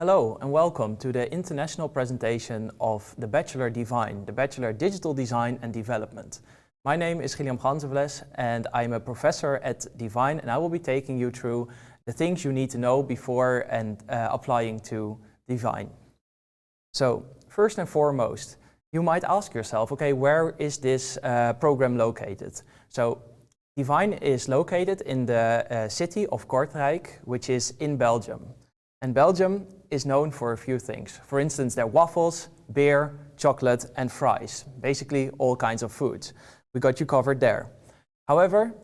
Hello and welcome to the international presentation of the Bachelor Devine, the Bachelor Digital Design and Development. My name is Guillaume Ganzenvles and I'm a professor at Devine, and I will be taking you through the things you need to know before and applying to Devine. So first and foremost, you might ask yourself, okay, where is this program located? So Devine is located in the city of Kortrijk, which is in Belgium. And Belgium is known for a few things. For instance, their waffles, beer, chocolate, and fries. Basically, all kinds of foods. We got you covered there. However,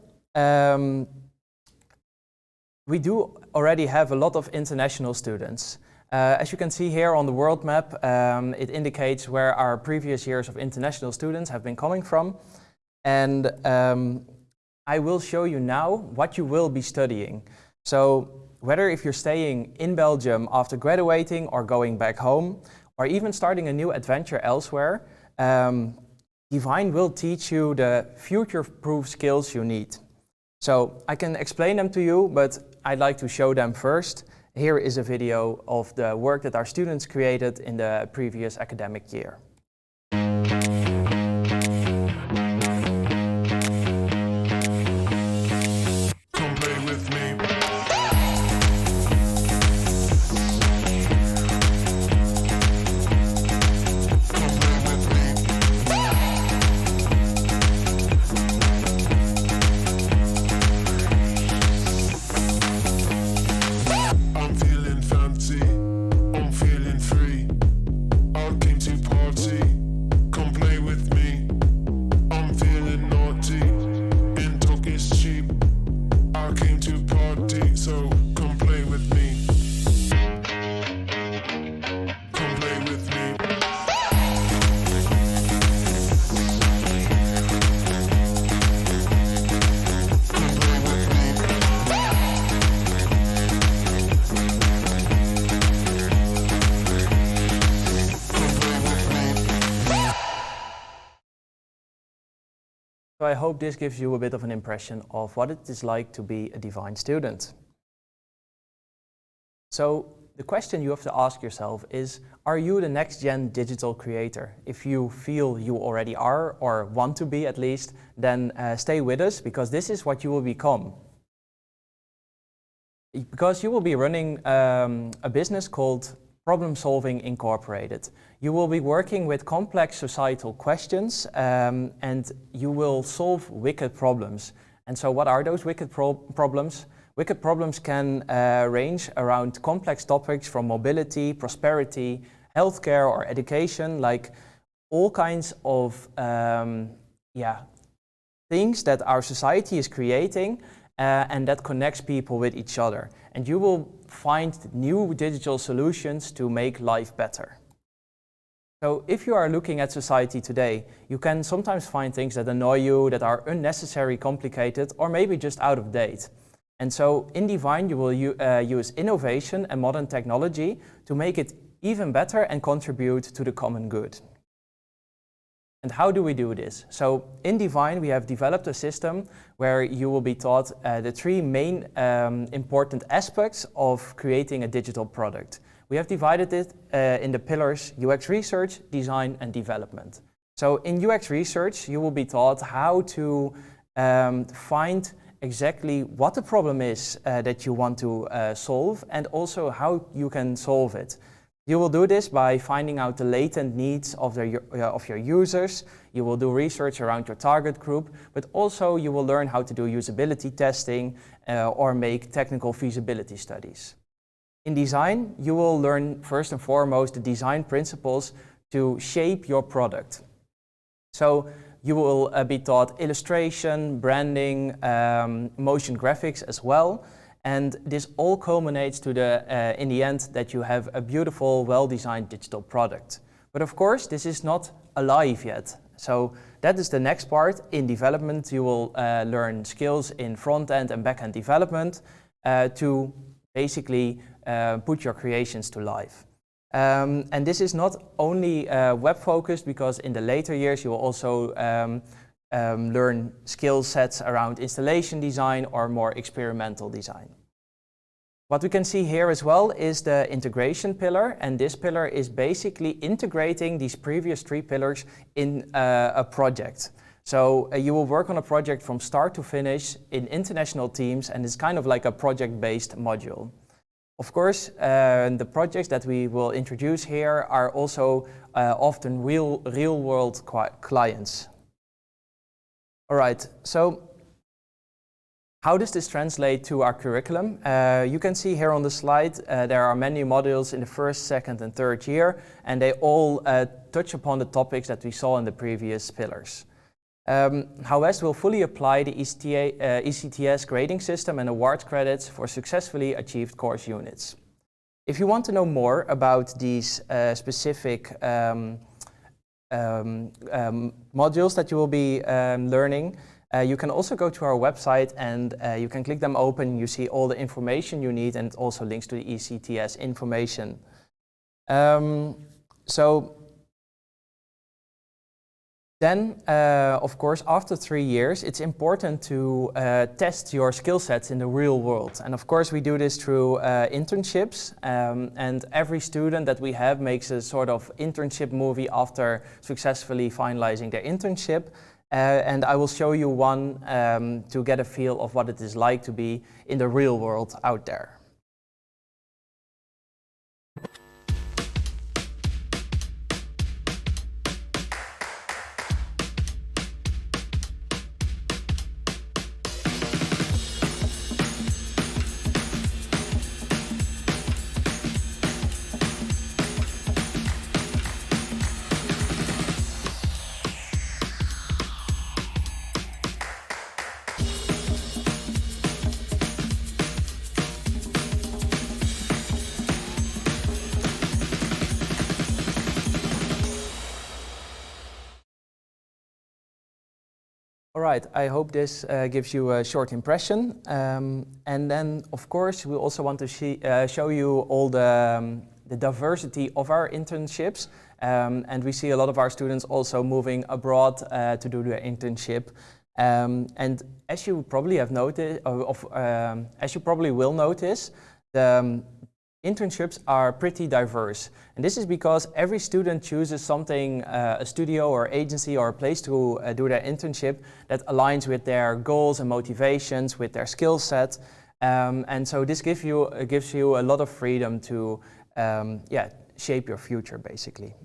we do already have a lot of international students. As you can see here on the world map, it indicates where our previous years of international students have been coming from. And I will show you now what you will be studying. So, whether if you're staying in Belgium after graduating or going back home, or even starting a new adventure elsewhere, Devine will teach you the future-proof skills you need. So I can explain them to you, but I'd like to show them first. Here is a video of the work that our students created in the previous academic year. So I hope this gives you a bit of an impression of what it is like to be a Devine student. So the question you have to ask yourself is, are you the next-gen digital creator? If you feel you already are, or want to be at least, then stay with us, because this is what you will become. Because you will be running a business called Problem Solving Incorporated. You will be working with complex societal questions and you will solve wicked problems. And so what are those wicked problems? Wicked problems can range around complex topics from mobility, prosperity, healthcare or education, like all kinds of things that our society is creating and that connects people with each other. And you will find new digital solutions to make life better. So if you are looking at society today, you can sometimes find things that annoy you, that are unnecessary, complicated, or maybe just out of date. And so in Devine, you will use innovation and modern technology to make it even better and contribute to the common good. And how do we do this? So in Devine, we have developed a system where you will be taught the three main important aspects of creating a digital product. We have divided it in the pillars UX research, design, and development. So in UX research, you will be taught how to find exactly what the problem is that you want to solve, and also how you can solve it. You will do this by finding out the latent needs of your users. You will do research around your target group, but also you will learn how to do usability testing or make technical feasibility studies. In design, you will learn first and foremost the design principles to shape your product. So you will be taught illustration, branding, motion graphics as well. And this all culminates to in the end that you have a beautiful, well-designed digital product. But of course, this is not alive yet. So that is the next part. In development, you will learn skills in front-end and back-end development to basically put your creations to life. And this is not only web-focused, because in the later years you will also learn skill sets around installation design or more experimental design. What we can see here as well is the integration pillar, and this pillar is basically integrating these previous 3 pillars in a project. So you will work on a project from start to finish in international teams, and it's kind of like a project-based module. Of course, the projects that we will introduce here are also often real-world clients. All right, so how does this translate to our curriculum? You can see here on the slide there are many modules in the first, second, and third year, and they all touch upon the topics that we saw in the previous pillars. Howest will fully apply the ECTS grading system and award credits for successfully achieved course units. If you want to know more about these specific modules that you will be learning, you can also go to our website and you can click them open. You see all the information you need and also links to the ECTS information. Then, of course, after 3 years, it's important to test your skill sets in the real world. And of course, we do this through internships. And every student that we have makes a sort of internship movie after successfully finalizing their internship. And I will show you one to get a feel of what it is like to be in the real world out there. All right, I hope this gives you a short impression. And then, of course, we also want to show you all the diversity of our internships. And we see a lot of our students also moving abroad to do their internship. And as you probably have noticed, as you probably will notice, the internships are pretty diverse. And this is because every student chooses something, a studio or agency or a place to do their internship that aligns with their goals and motivations, with their skill set. And so this gives you a lot of freedom to shape your future, basically.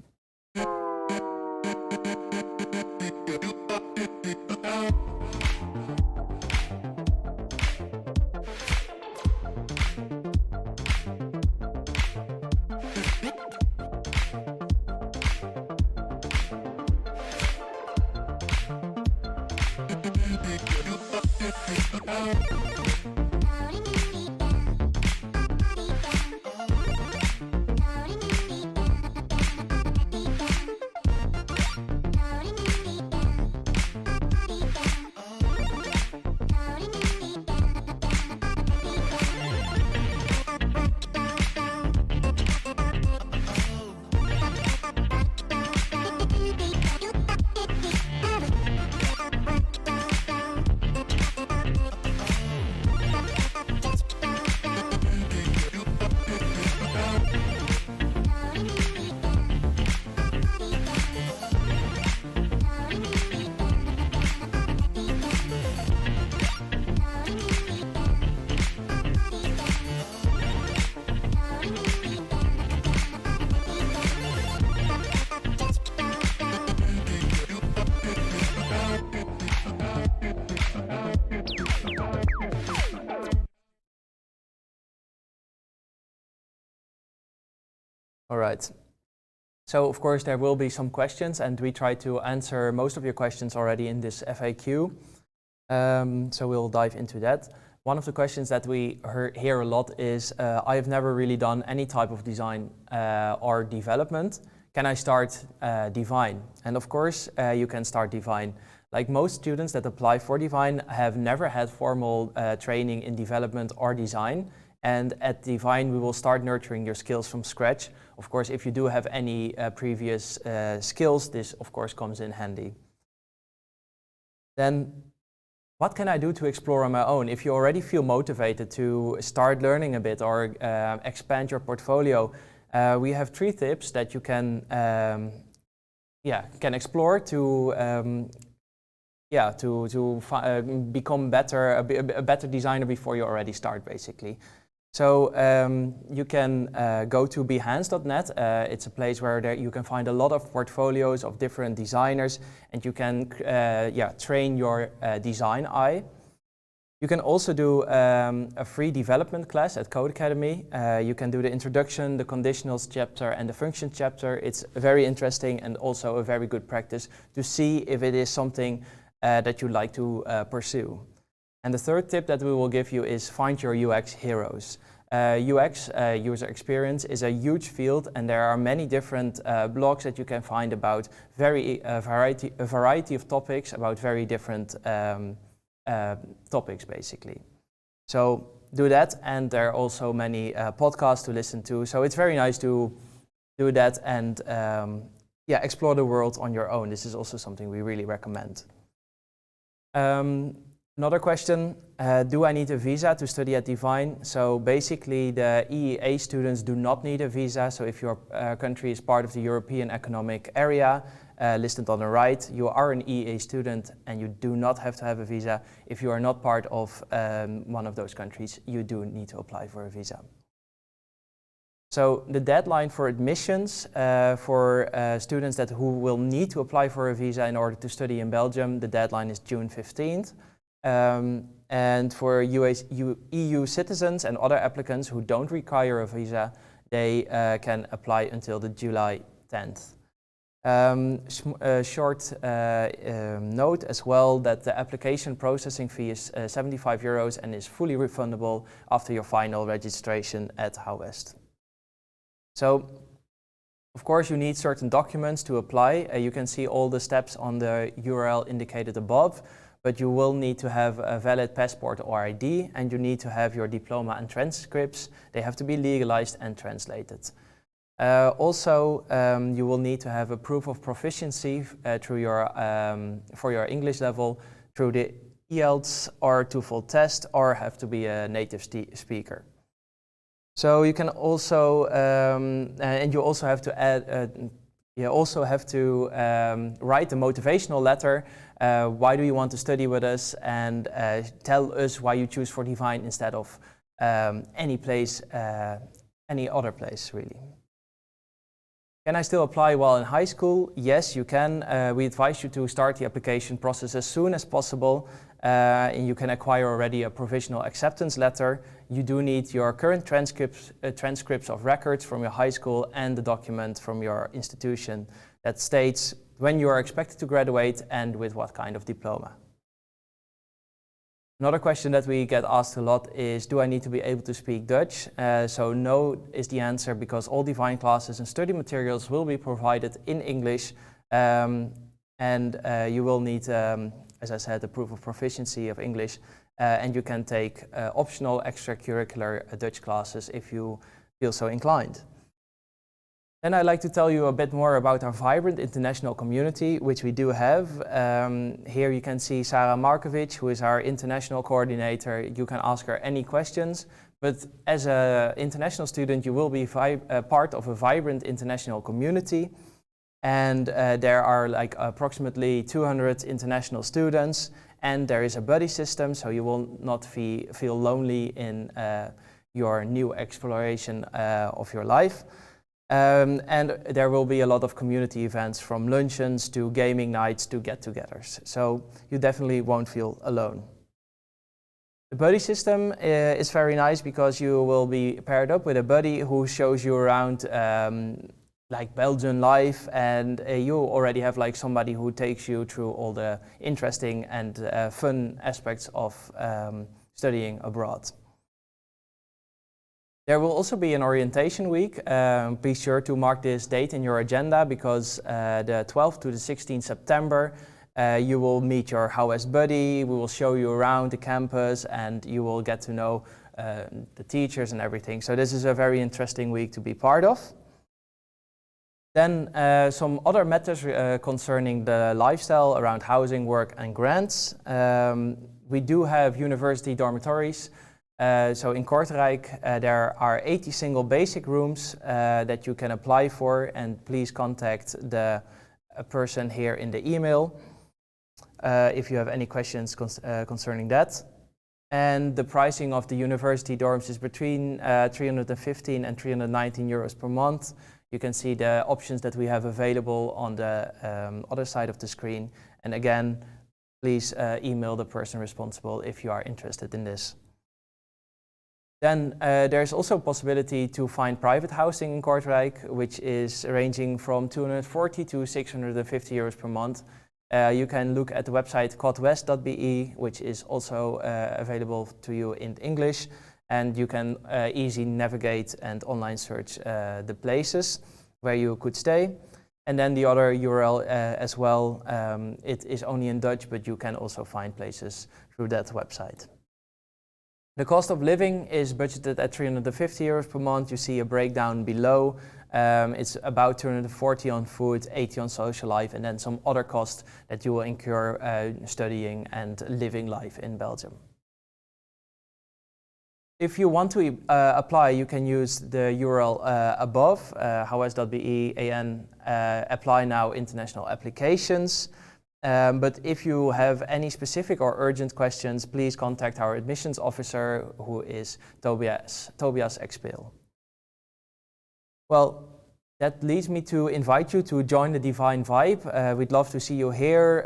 All right. So of course there will be some questions, and we try to answer most of your questions already in this FAQ. So we'll dive into that. One of the questions that we hear a lot is, I have never really done any type of design or development. Can I start Devine? And of course you can start Devine. Like most students that apply for Devine have never had formal training in development or design. And at Devine, we will start nurturing your skills from scratch. Of course, if you do have any previous skills, this of course comes in handy. Then what can I do to explore on my own? If you already feel motivated to start learning a bit or expand your portfolio, we have 3 tips that you can explore to become a better designer before you already start, basically. So you can go to behance.net. It's a place where you can find a lot of portfolios of different designers, and you can train your design eye. You can also do a free development class at Code Academy. You can do the introduction, the conditionals chapter, and the function chapter. It's very interesting and also a very good practice to see if it is something that you'd like to pursue. And the third tip that we will give you is find your UX heroes. UX, user experience, is a huge field, and there are many different blogs that you can find about a variety of topics, about very different topics, basically. So do that, and there are also many podcasts to listen to. So it's very nice to do that and explore the world on your own. This is also something we really recommend. Another question, do I need a visa to study at Devine? So basically the EEA students do not need a visa. So if your country is part of the European Economic Area, listed on the right, you are an EEA student and you do not have to have a visa. If you are not part of one of those countries, you do need to apply for a visa. So the deadline for admissions for students who will need to apply for a visa in order to study in Belgium, the deadline is June 15th. And for EU citizens and other applicants who don't require a visa, they can apply until the July 10th. Short note as well that the application processing fee is €75 and is fully refundable after your final registration at Howest. So, of course, you need certain documents to apply. You can see all the steps on the URL indicated above, but you will need to have a valid passport or ID, and you need to have your diploma and transcripts. They have to be legalized and translated. Also, you will need to have a proof of proficiency for your English level through the IELTS or TOEFL test, or have to be a native speaker. So you can also, and you also have to add, write a motivational letter. Why do you want to study with us? And tell us why you choose for Devine instead of any other place, really. Can I still apply while in high school? Yes, you can. We advise you to start the application process as soon as possible. And you can acquire already a provisional acceptance letter. You do need your current transcripts of records from your high school and the document from your institution that states when you are expected to graduate and with what kind of diploma. Another question that we get asked a lot is, do I need to be able to speak Dutch? So no is the answer, because all Devine classes and study materials will be provided in English, and you will need, as I said, a proof of proficiency of English, and you can take optional extracurricular Dutch classes if you feel so inclined. Then I'd like to tell you a bit more about our vibrant international community, which we do have. Here you can see Sarah Markovic, who is our international coordinator. You can ask her any questions, but as an international student, you will be part of a vibrant international community. And there are like approximately 200 international students, and there is a buddy system, so you will not feel lonely in your new exploration of your life. And there will be a lot of community events, from luncheons to gaming nights to get-togethers. So you definitely won't feel alone. The buddy system is very nice because you will be paired up with a buddy who shows you around like Belgian life, and you already have like somebody who takes you through all the interesting and fun aspects of studying abroad. There will also be an orientation week. Be sure to mark this date in your agenda, because the 12th to the 16th September you will meet your Howest buddy. We will show you around the campus and you will get to know the teachers and everything. So this is a very interesting week to be part of. Then some other matters concerning the lifestyle around housing, work and grants. We do have university dormitories. So in Kortrijk, there are 80 single basic rooms that you can apply for, and please contact the person here in the email if you have any questions concerning that. And the pricing of the university dorms is between 315 and 319 euros per month. You can see the options that we have available on the other side of the screen. And again, please email the person responsible if you are interested in this. Then there's also a possibility to find private housing in Kortrijk, which is ranging from 240 to 650 euros per month. You can look at the website kotwest.be, which is also available to you in English, and you can easily navigate and online search the places where you could stay. And then the other URL as well, it is only in Dutch, but you can also find places through that website. The cost of living is budgeted at 350 euros per month. You see a breakdown below. It's about 240 on food, 80 on social life, and then some other costs that you will incur studying and living life in Belgium. If you want to apply, you can use the URL above, howest.be and apply now international applications. But if you have any specific or urgent questions, please contact our admissions officer, who is Tobias Expeel. Well, that leads me to invite you to join the Devine Vibe. We'd love to see you here.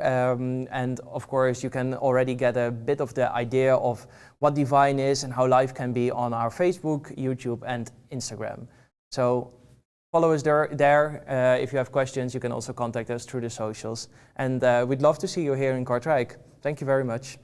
And of course, you can already get a bit of the idea of what Devine is and how life can be on our Facebook, YouTube, and Instagram. So follow us there. If you have questions, you can also contact us through the socials. And we'd love to see you here in Kortrijk. Thank you very much.